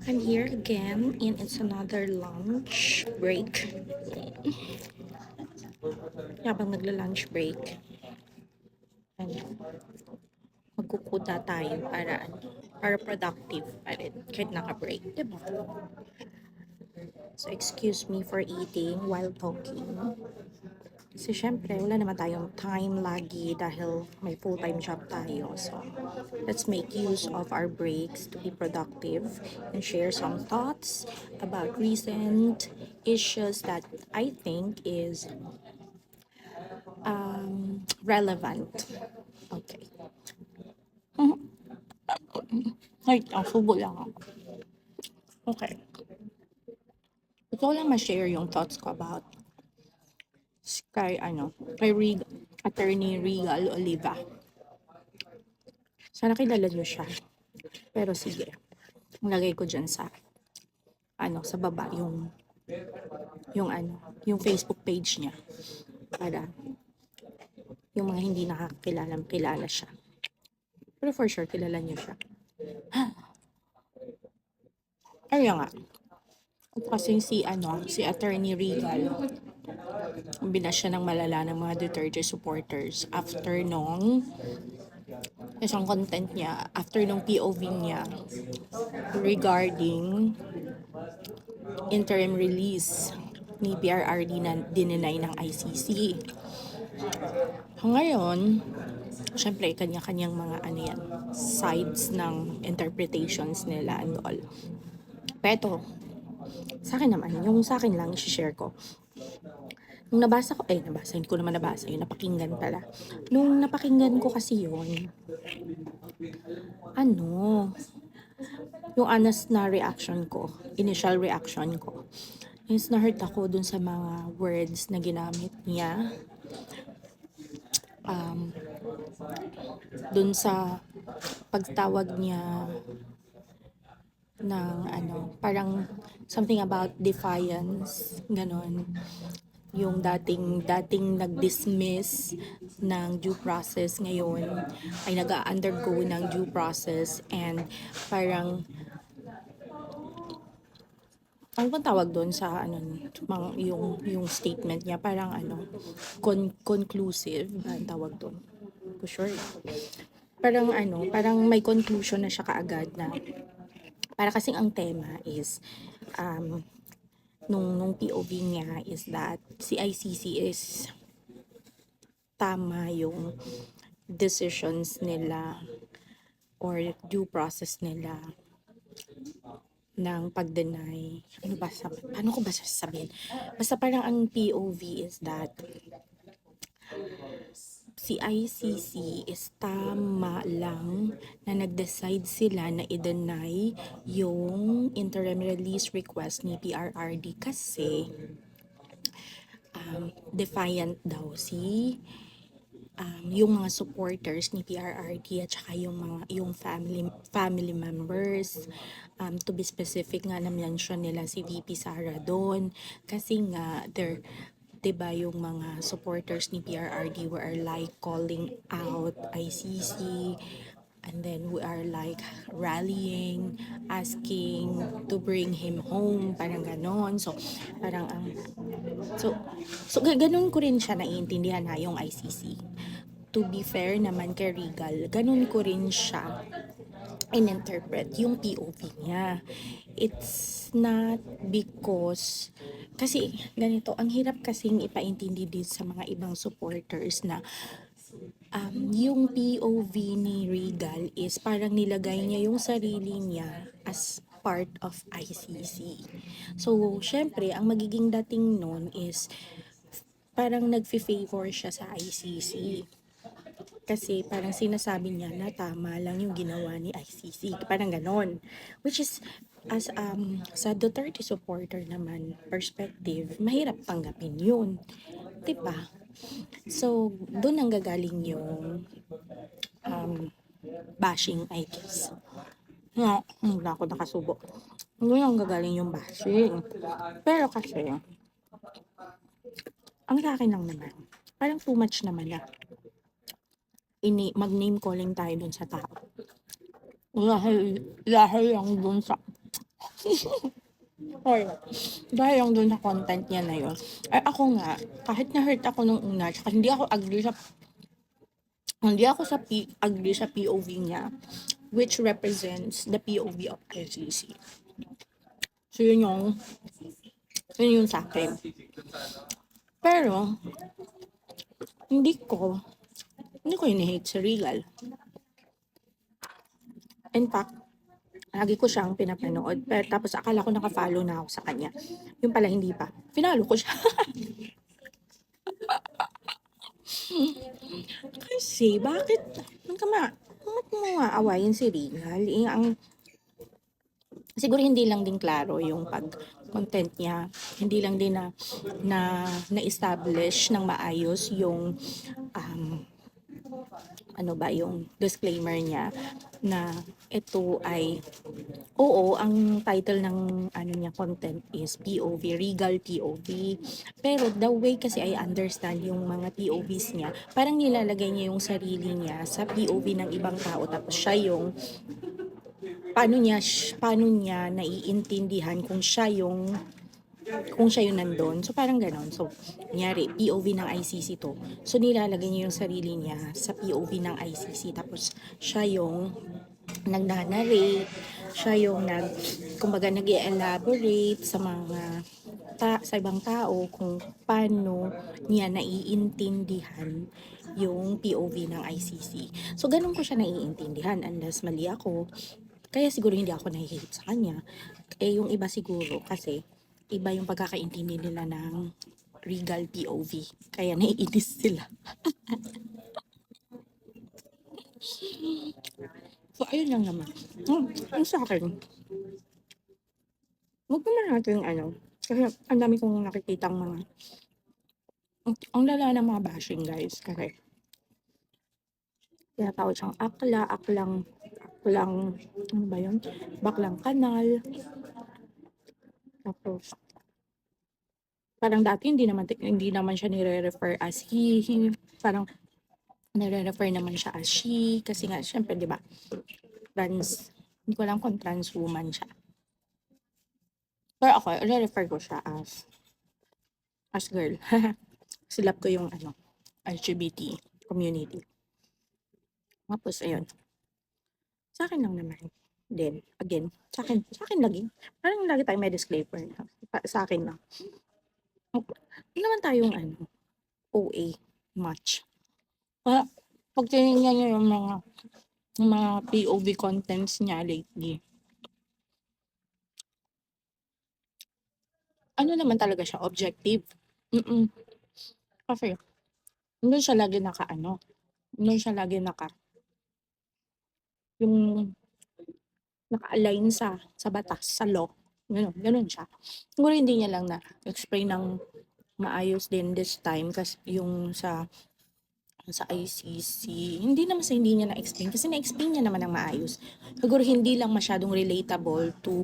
I'm here again and it's another lunch break. Habang nagla-lunch break, ano, magkukuta tayo para productive pa rin kahit naka-break, diba? So excuse me for eating while talking. Kasi syempre, wala naman tayong time lagi dahil may full-time job tayo. So, let's make use of our breaks to be productive and share some thoughts about recent issues that I think is relevant. Okay. Ay, ang subo lang ako. Okay. Ito lang ma-share yung thoughts ko about kay Attorney Regal Oliva. Sana kilala niyo siya. Pero sige, lagay ko dyan sa baba yung Facebook page niya para yung mga hindi kilala siya. Pero for sure, kilala niyo siya. Ayun nga. Kasi si Attorney Regal, binas siya ng malala ng mga Duterte supporters after nung isang content niya, after nung POV niya regarding interim release ni PRRD na dininay ng ICC. Ngayon, syempre kanya-kanyang mga sides ng interpretations nila and all. Pero, sa akin naman, yung sa akin lang, share ko. Nung hindi ko naman nabasa, yung napakinggan pala. Nung napakinggan ko kasi yun, yung honest na reaction ko, initial reaction ko, is na-hurt ako dun sa mga words na ginamit niya. Dun sa pagtawag niya ng parang something about defiance, ganon. Yung dating nag-dismiss ng due process ngayon ay nag-undergo ng due process and parang ano bang tawag doon sa yung statement niya parang conclusive ba ang tawag doon? For sure. Parang may conclusion na siya kaagad na para kasing ang tema is nung POV niya is that si ICC is tama yung decisions nila or due process nila ng pag-deny. Paano ko ba sasabihin? Basta parang ang POV is that si ICC is tama lang na nag-decide sila na i-deny yung interim release request ni PRRD kasi defiant daw yung mga supporters ni PRRD at saka yung family members, to be specific nga na-mention nila si VP Sara doon kasi nga they're 'di ba yung mga supporters ni PRRD were like calling out ICC and then we are like rallying, asking to bring him home, parang ganon. So, parang ganun ko rin siya naiintindihan yung ICC. To be fair naman kay Regal, ganun ko rin siya in-interpret yung POV niya. It's not because kasi ganito, ang hirap kasing ipaintindi din sa mga ibang supporters na yung POV ni Regal is parang nilagay niya yung sarili niya as part of ICC. So, syempre, ang magiging dating nun is parang nagfi-favor siya sa ICC. Kasi parang sinasabi niya na tama lang yung ginawa ni ICC. Parang ganon. Which is, as sa Duterte supporter naman perspective, mahirap tanggapin yun. Diba? So, doon ang gagaling yung bashing, I guess. Hindi ako nakasubo. Doon ang gagaling yung bashing. Pero kasi, ang sa akin lang naman, parang too much naman na mag-name calling tayo dun sa tao. Dahil lang dun Or dahil lang dun sa content niya na yun. Ay ako nga, kahit na-hurt ako nung una, tsaka hindi ako agree sa POV niya, which represents the POV of RCC. So yun yung sa akin. Pero, hindi ko, hindi ko hate si Regal. In fact, lagi ko siyang pinapanood. Pero tapos akala ko naka-follow na ako sa kanya. Yung pala hindi pa. Finalo ko siya. Kasi, bakit mo nga awayin si Regal? Siguro hindi lang din klaro yung content niya. Hindi lang din na-establish ng maayos yung um, yung disclaimer niya na ito ay oo, ang title ng niya content is POV, Regal POV. Pero the way kasi I understand yung mga POVs niya, parang nilalagay niya yung sarili niya sa POV ng ibang tao tapos siya yung paano niya naiintindihan kung siya yung nandun. So, parang ganon. So, kunyari, POV ng ICC to. So, nilalagay niya yung sarili niya sa POV ng ICC. Tapos, siya yung nagnanarrate, siya yung kumbaga nag-elaborate sa sa ibang tao kung paano niya naiintindihan yung POV ng ICC. So, ganun ko siya naiintindihan unless mali ako. Kaya siguro hindi ako nahi-hate sa kanya. Yung iba siguro kasi iba yung pagkakaintindi nila ng Regal POV. Kaya naiinis sila. So, ayun lang naman. Ang sa akin, huwag naman natin kasi ang dami kong nakikitang ang lala ng mga bashing guys. Kasi, tinatawag siyang aklang, ano ba yun? Baklang kanal. Tapos, parang dati hindi naman siya nire-refer as he, parang nire-refer naman siya as she, kasi nga, syempre, di ba, hindi ko alam kung trans woman siya. Pero ako, i-refer ko siya as girl. Silap ko yung LGBT community. Tapos, ayun. Sa akin lang naman. Then, again, sa akin lagi. Parang lagi tayong may disclaimer. Sa akin lang. Hindi naman tayong OA much. Kaya, pag tinignan nyo yung mga POV contents niya lately, ano naman talaga siya, objective. Kasi, doon siya lagi doon siya lagi yung naka-align sa batas, sa law. Ganun siya. Siguro hindi niya lang na-explain ng maayos din this time kasi yung sa ICC, hindi naman sa hindi niya na-explain kasi na-explain niya naman ng maayos. Siguro hindi lang masyadong relatable to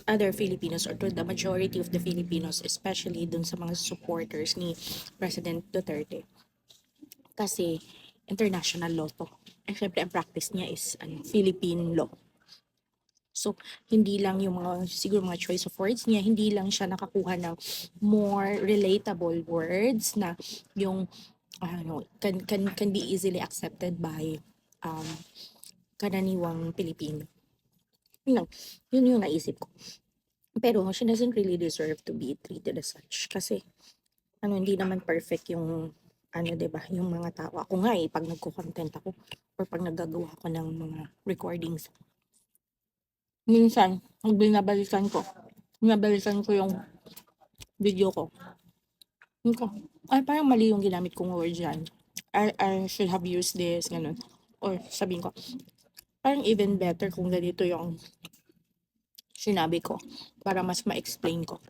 other Filipinos or to the majority of the Filipinos, especially dun sa mga supporters ni President Duterte. Kasi international law to. And syempre, ang practice niya is Philippine law. So, hindi lang yung siguro mga choice of words niya, hindi lang siya nakakuha ng more relatable words na yung can be easily accepted by karaniwang Pilipino. Yun yung naisip ko. Pero she doesn't really deserve to be treated as such kasi hindi naman perfect yung diba, yung mga tao. Ako nga pag nagko-content ako or pag naggagawa ako ng mga recordings, minsan, binabalikan ko yung video ko. Ay, parang mali yung ginamit kong word dyan. I should have used this, ganun. Or sabihin ko, parang even better kung ganito yung sinabi ko para mas ma-explain ko.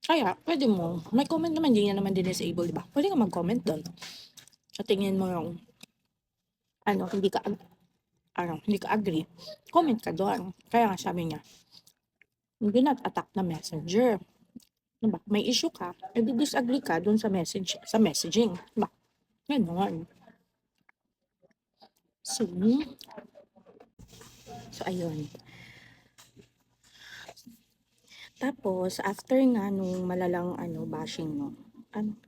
Kaya, pwede mo, may comment naman, hindi niya naman disable, diba? Pwede ka mag-comment doon. Sa tingin mo yung, hindi ka agree, comment ka doon. Kaya nga sabi niya, do not attack the messenger. Diba? May issue ka, disagree ka doon sa messaging. Diba? Ganon. So, ayun. Tapos after nga nung malalang bashing 'no,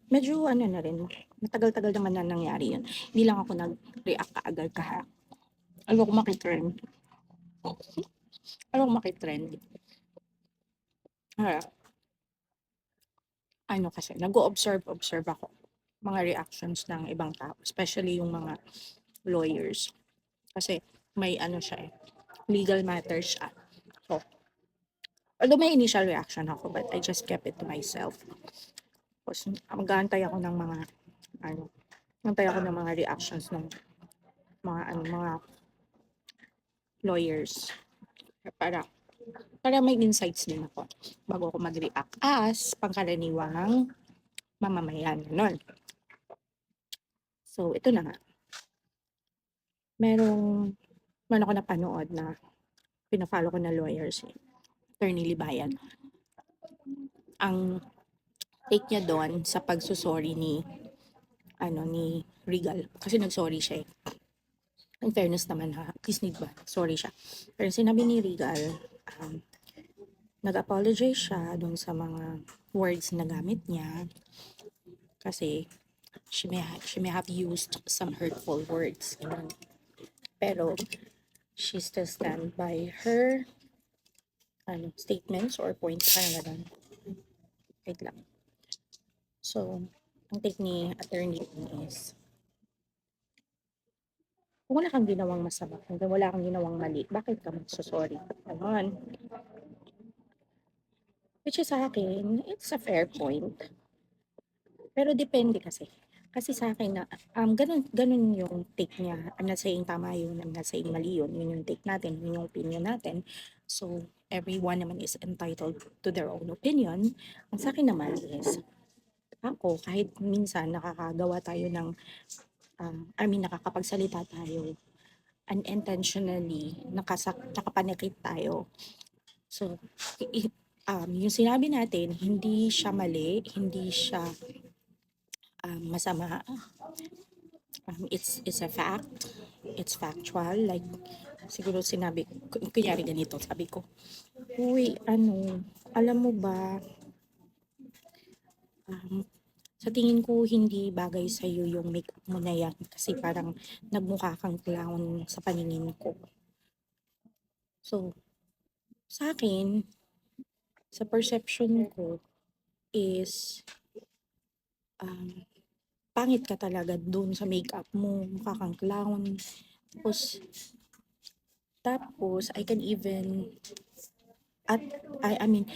medyo na rin, matagal-tagal naman na nangyari 'yun. Hindi lang ako nag-react kaagad ayoko maki-trend, ayoko maki-trend. Kaya kasi nag-o-observe ako, mga reactions ng ibang tao, especially yung mga lawyers. Kasi may siya, legal matters siya. So, although may initial reaction ako, but I just kept it to myself. Tapos mag-aantay ako ng mga ano, antay ako ng mga reactions ng mga lawyers para para may insights din ako bago ako mag-react as pangkaraniwang mamamayan, gano'n. So, ito na nga, merong meron ako napanood na fina-follow ko na lawyers, Attorney Libayan. Ang take niya do'n sa pagso-sorry ni Regal, kasi nag-sorry siya, In fairness naman at least sorry siya. Pero sinabi ni Regal, nag-apologize siya dun sa mga words na gamit niya kasi she may have used some hurtful words, ganun. Pero she still stand by her statements or points, parang ganun. Wait lang. So, ang take ni attorney is, kung wala kang ginawang masama, kung wala kang ginawang mali, bakit ka magsusorry? Ganon. Which is sa akin, it's a fair point. Pero depende kasi. Kasi sa akin na, ganun yung take niya. I'm not saying tama yun, I'm not saying mali yun. Yun yung take natin, yun yung opinion natin. So, everyone naman is entitled to their own opinion. Ang sa akin naman is, ako, kahit minsan nakakagawa tayo ng, nakakapagsalita tayo unintentionally, nakapanakit tayo. So, yung sinabi natin, hindi siya mali, hindi siya masama. It's a fact. It's factual. Like, siguro sinabi, kunyari ganito, sabi ko, uy, alam mo ba, sa tingin ko hindi bagay sa'yo yung makeup mo na yan kasi parang nagmukha kang clown sa paningin ko. So, sa akin, sa perception ko is, pangit ka talaga dun sa makeup mo, mukha kang clown. Tapos I can even, at I mean,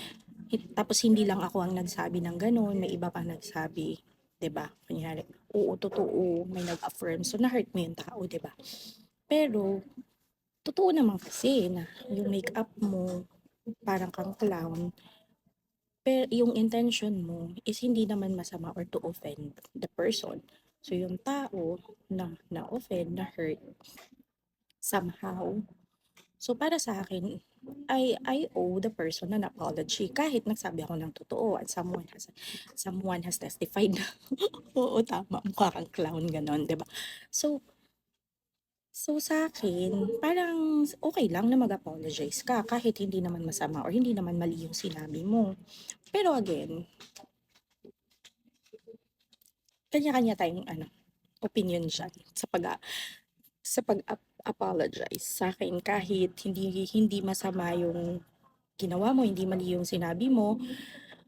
tapos hindi lang ako ang nagsabi ng gano'n, may iba pang nagsabi, 'di ba? Kunyari, oo, totoo, may nag-affirm, so na-hurt mo yung tao, 'di ba? Pero, totoo naman kasi na yung makeup mo, parang kang clown, pero yung intention mo is hindi naman masama or to offend the person. So, yung tao na-offend, na-hurt, somehow. So, para sa akin, I owe the person an apology kahit nagsabi ako ng totoo at someone has testified na, oo, tama, mukha kang clown, gano'n, 'di ba? So so sa'kin, parang okay lang na mag-apologize ka kahit hindi naman masama or hindi naman mali yung sinabi mo. Pero again, kanya-kanya tayong opinyon diyan sa pag-apologize. Sa'kin kahit hindi hindi masama yung ginawa mo, hindi mali yung sinabi mo,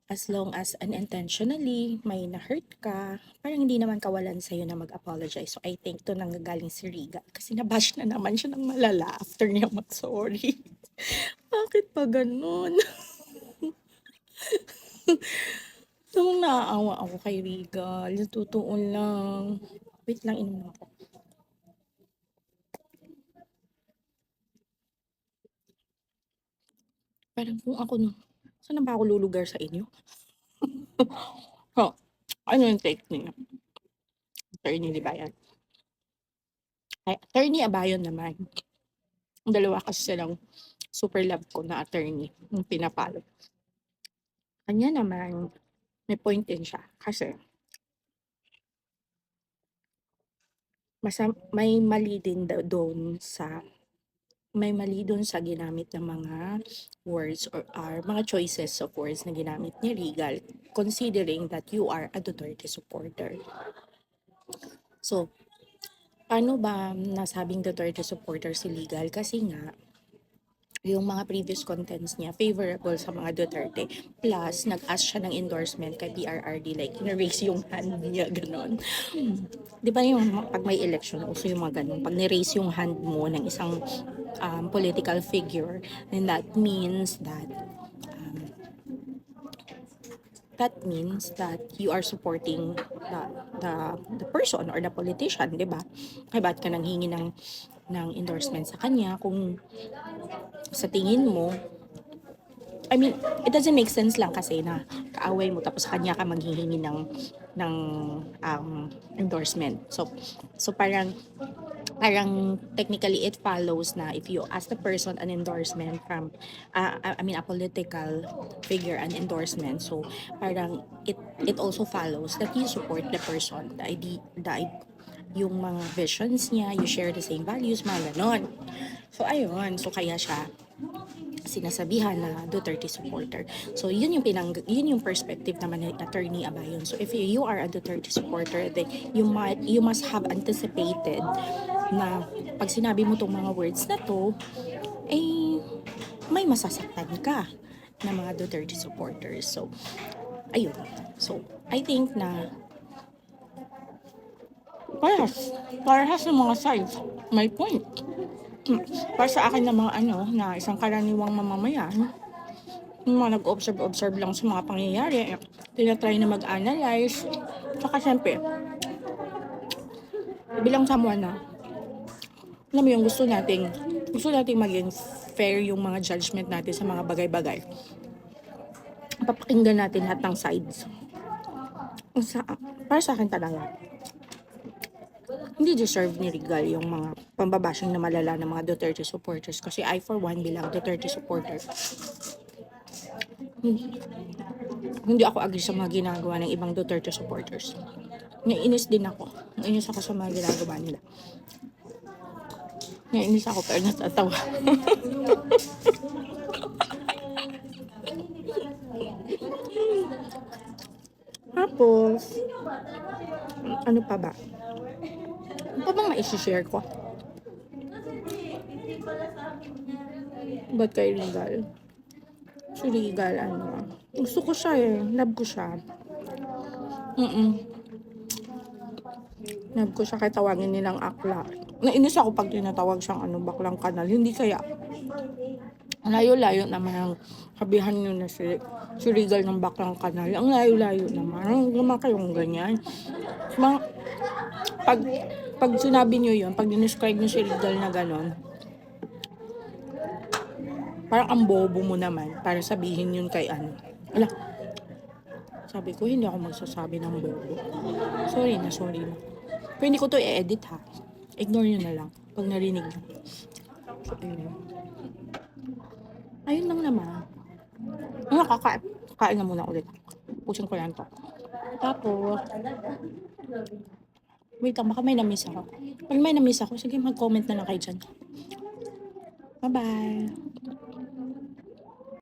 as long as unintentionally may na-hurt ka, parang hindi naman kawalan sa'yo na mag-apologize. So, I think to nanggagaling si Riga kasi nabash na naman siya ng malala after niya mag-sorry. Bakit pa ganun? Namang naaawa ako kay Riga. Totoo lang. Wait lang, inom ako. Parang kung ako no, saan na ba ako lulugar sa inyo? Oh, ano yung take niya? Attorney Libayan. Ay, Attorney Abayon naman. Ang dalawa kasi silang super love ko na attorney yung pinapalo. Kanya naman, may point din siya kasi may mali din doon sa may mali dun sa ginamit ng mga words or mga choices of words na ginamit ni Regal, considering that you are a Duterte supporter. So, paano ba nasabing Duterte supporter si Legal? Kasi nga, yung mga previous contents niya favorable sa mga Duterte. Plus, nag-ask siya ng endorsement kay PRRD, like, na-raise yung hand niya, ganon. Di ba yung pag may election, uso yung mga ganon. Pag ni-raise yung hand mo ng isang political figure, then that means that you are supporting the person or the politician, di ba? Kaya ba't ka nang hingi ng endorsement sa kanya kung sa tingin mo, I mean, it doesn't make sense lang kasi na kaaway mo tapos sa kanya ka maghihingi ng endorsement. So parang technically it follows na if you ask the person an endorsement from I mean a political figure an endorsement, so parang it also follows that you support the person, yung mga visions niya, you share the same values, mga ganon. So ayun, so kaya siya sinasabihan na Duterte supporter. So yun yung perspective naman ni Attorney Abayon. So if you are a Duterte supporter, then you must have anticipated na pag sinabi mo tong mga words na to, eh may masasaktan ka na mga Duterte supporters. So ayun. So I think na parehas ng mga sides may point. Para sa akin na mga na isang karaniwang mamamayan, yung mga nag-observe lang sa mga pangyayari, tinatry na mag-analyze. Saka syempre, bilang someone na, alam mo yung gusto nating maging fair yung mga judgment natin sa mga bagay-bagay. Papakinggan natin lahat ng sides. Para sa akin talaga, hindi deserve ni Regal yung mga pambabashing na malala ng mga Duterte supporters. Kasi I for one bilang Duterte supporter, hindi ako agree sa mga ginagawa ng ibang Duterte supporters. Naiinis din ako. Naiinis ako sa mga ginagawa nila. Naiinis ako pero natatawa. Tapos, ano pa ba? Ano pa bang maisishare ko? Ba't kay Regal? Si Regal, gusto ko siya love ko siya. Love ko siya kahit tawagin nilang akla. Nainis ako pag tinatawag siyang baklang kanal. Hindi kaya. Layo-layo naman ang sabihan nyo na si Regal ng baklang kanal. Ang layo-layo naman. Ang naman kayong ganyan. Pag sinabi nyo yun, pag dinescribe nyo si Regal na ganon, parang ang bobo mo naman para sabihin yun kay Ala, sabi ko, hindi ako magsasabi ng bobo. Sorry na. Pero hindi ko to i-edit ha. Ignore nyo na lang pag narinig nyo. So, ayun lang naman. Kakain na muna ulit. Pusin ko lang to. Tapos, wait lang, baka may na-miss ako. Pag may na-miss ako, sige mag-comment na lang kayo dyan. Bye-bye!